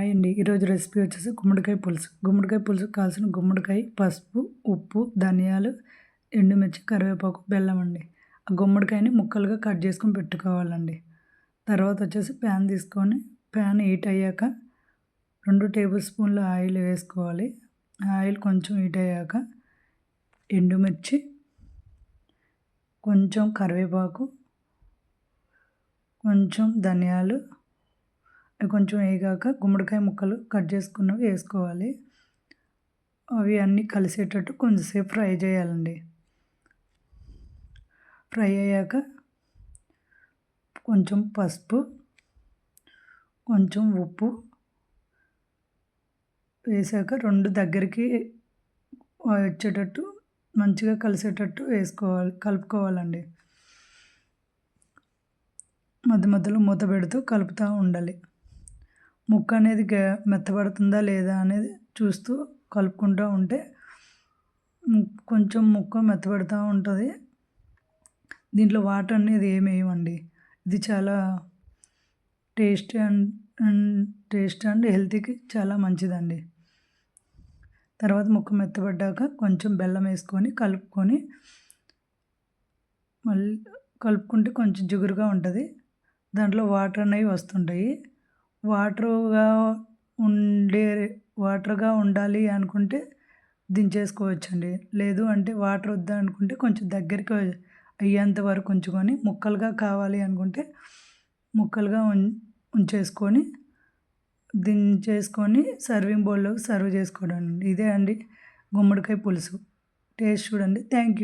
Hi అండి. ఈరోజు recipe వచ్చేసి గుమ్మడికాయ పులుసు. గుమ్మడికాయ పులుసుకు కావాల్సిన గుమ్మడికాయ, పసుపు, ఉప్పు, ధనియాలు, ఎండుమిర్చి, కరివేపాకు, బెల్లం అండి. ఆ గుమ్మడికాయని ముక్కలుగా కట్ చేసుకొని పెట్టుకోవాలండి. తర్వాత వచ్చేసి ప్యాన్ తీసుకొని ప్యాన్ హీట్ అయ్యాక 2 టేబుల్ స్పూన్ల ఆయిల్ వేసుకోవాలి. ఆయిల్ కొంచెం హీట్ అయ్యాక ఎండుమిర్చి, కొంచెం కరివేపాకు, కొంచెం ధనియాలు, కొంచెం వేగాక గుమ్మడికాయ ముక్కలు కట్ చేసుకున్నవి వేసుకోవాలి. అవి అన్నీ కలిసేటట్టు కొంచెంసేపు ఫ్రై చేయాలండి. ఫ్రై అయ్యాక కొంచెం పసుపు, కొంచెం ఉప్పు వేసాక 2 దగ్గరికి వచ్చేటట్టు మంచిగా కలిసేటట్టు కలుపుకోవాలండి. మధ్య మధ్యలో మూత పెడుతూ కలుపుతూ ఉండాలి. ముక్క అనేది మెత్తబడుతుందా లేదా అనేది చూస్తూ కలుపుకుంటూ ఉంటే కొంచెం ముక్క మెత్తబడుతూ ఉంటుంది. దీంట్లో వాటర్ అనేది ఏమి వేయమండి. ఇది చాలా టేస్ట్ అండ్ హెల్తీకి చాలా మంచిదండి. తర్వాత ముక్క మెత్తబడ్డాక కొంచెం బెల్లం వేసుకొని కలుపుకొని మళ్ళీ కలుపుకుంటే కొంచెం జిగురుగా ఉంటుంది. దాంట్లో వాటర్ అనేవి వస్తుంటాయి. వాటర్గా ఉండాలి అనుకుంటే దించేసుకోవచ్చండి. లేదు అంటే వాటర్ వద్దా అనుకుంటే కొంచెం దగ్గరికి అయ్యేంత వరకు ఉంచుకొని, ముక్కలుగా కావాలి అనుకుంటే ముక్కలుగా ఉంచేసుకొని దించేసుకొని సర్వింగ్ బౌల్లోకి సర్వ్ చేసుకోవడం. ఇదే అండి గుమ్మడికాయ పులుసు. టేస్ట్ చూడండి. Thank you.